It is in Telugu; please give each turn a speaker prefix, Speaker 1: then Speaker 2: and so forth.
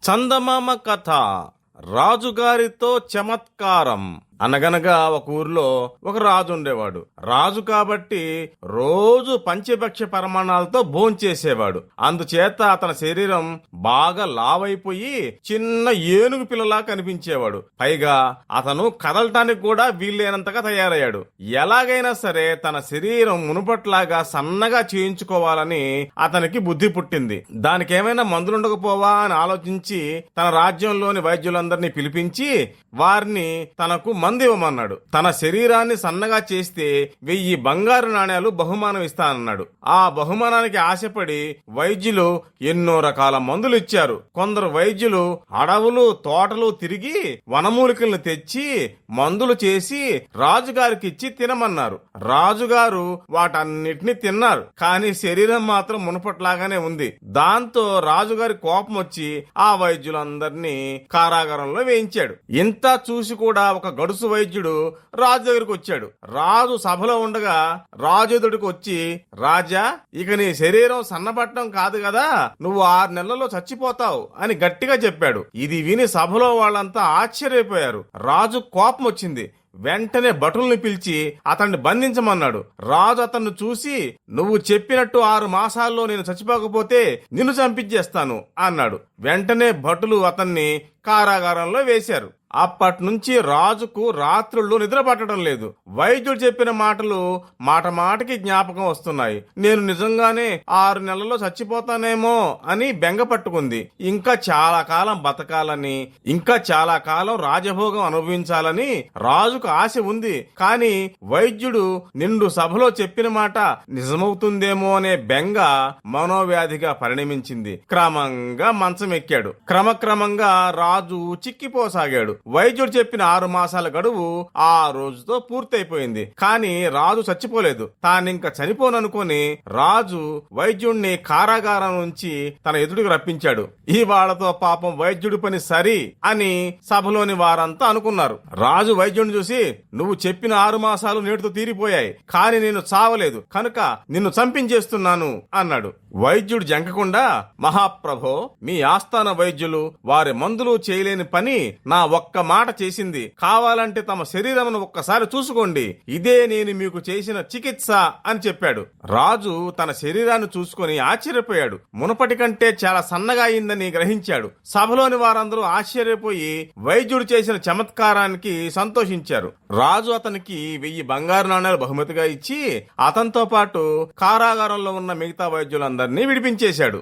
Speaker 1: చందమామ కథ. రాజుగారితో చమత్కారం. అనగనగా ఒక ఊర్లో ఒక రాజు ఉండేవాడు. రాజు కాబట్టి రోజు పంచభక్ష పరమాణాలతో భోంచేసేవాడు. అందుచేత అతని శరీరం బాగా లావైపోయి చిన్న ఏనుగు పిల్లలా కనిపించేవాడు. పైగా అతను కదలటానికి కూడా వీల్లేనంతగా తయారయ్యాడు. ఎలాగైనా సరే తన శరీరం మునుపట్లాగా సన్నగా చేయించుకోవాలని అతనికి బుద్ధి పుట్టింది. దానికేమైనా మందులుండకపోవా అని ఆలోచించి తన రాజ్యంలోని వైద్యులందరినీ పిలిపించి వారిని తనకు మందు ఇవ్వమన్నాడు. తన శరీరాన్ని సన్నగా చేస్తే 1000 బంగారు నాణేలు బహుమానం ఇస్తానన్నాడు. ఆ బహుమానానికి ఆశపడి వైద్యులు ఎన్నో రకాల మందులు ఇచ్చారు. కొందరు వైద్యులు అడవులు తోటలు తిరిగి వనమూలికలను తెచ్చి మందులు చేసి రాజుగారికి ఇచ్చి తినమన్నారు. రాజుగారు వాటన్నిటిని తిన్నారు. కానీ శరీరం మాత్రం మునుపట్లాగానే ఉంది. దాంతో రాజుగారి కోపం వచ్చి ఆ వైద్యులందరినీ కారాగారంలో వేయించాడు. ఇంత చూసి కూడా ఒక గడుసు వైద్యుడు రాజు దగ్గరికి వచ్చాడు. రాజు సభలో ఉండగా రాజు ఎదుటికి వచ్చి, రాజా, ఇక నీ శరీరం సన్నబట్టం కాదు కదా, నువ్వు 6 నెలల్లో చచ్చిపోతావు అని గట్టిగా చెప్పాడు. ఇది విని సభలో వాళ్ళంతా ఆశ్చర్యపోయారు. రాజు కోపం వచ్చింది. వెంటనే భటుల్ని పిలిచి అతన్ని బంధించమన్నాడు. రాజు అతన్ని చూసి, నువ్వు చెప్పినట్టు 6 మాసాల్లో నేను చచ్చిపోకపోతే నిన్ను చంపించేస్తాను అన్నాడు. వెంటనే భటులు అతన్ని కారాగారంలో వేశారు. అప్పటి నుంచి రాజుకు రాత్రుళ్ళు నిద్ర పట్టడం లేదు. వైద్యుడు చెప్పిన మాటలు మాట మాటకి జ్ఞాపకం వస్తున్నాయి. నేను నిజంగానే 6 నెలల్లో చచ్చిపోతానేమో అని బెంగ పట్టుకుంది. ఇంకా చాలా కాలం బతకాలని, ఇంకా చాలా కాలం రాజభోగం అనుభవించాలని రాజుకు ఆశ ఉంది. కానీ వైద్యుడు నిండు సభలో చెప్పిన మాట నిజమవుతుందేమో అనే బెంగ మనోవ్యాధిగా పరిణమించింది. క్రమంగా మంచం ఎక్కాడు. క్రమక్రమంగా రాజు చిక్కిపోసాగాడు. వైద్యుడు చెప్పిన 6 మాసాల గడువు ఆ రోజుతో పూర్తయిపోయింది. కానీ రాజు చచ్చిపోలేదు. తానింక చనిపోననుకొని రాజు వైద్యుడిని కారాగారం నుంచి తన ఎదుటికి రప్పించాడు. ఈ వాళ్లతో పాపం వైద్యుడి పని సరి అని సభలోని వారంతా అనుకున్నారు. రాజు వైద్యుడిని చూసి, నువ్వు చెప్పిన 6 మాసాలు నేటితో తీరిపోయాయి. కానీ నేను చావలేదు కనుక నిన్ను చంపించేస్తున్నాను అన్నాడు. వైద్యుడు జంకకుండా, మహాప్రభో, మీ ఆస్థాన వైద్యులు వారి మందులు చేయలేని పని నా ఒక్క మాట చేసింది. కావాలంటే తమ శరీరమును ఒక్కసారి చూసుకోండి. ఇదే నేను మీకు చేసిన చికిత్స అని చెప్పాడు. రాజు తన శరీరాన్ని చూసుకొని ఆశ్చర్యపోయాడు. మునపటి కంటే చాలా సన్నగా అయిందని గ్రహించాడు. సభలోని వారందరూ ఆశ్చర్యపోయి వైద్యుడు చేసిన చమత్కారానికి సంతోషించారు. రాజు అతనికి 1000 బంగారు నాణేలు బహుమతిగా ఇచ్చి అతనితో పాటు కారాగారంలో ఉన్న మిగతా వైద్యులందరినీ విడిపించేశాడు.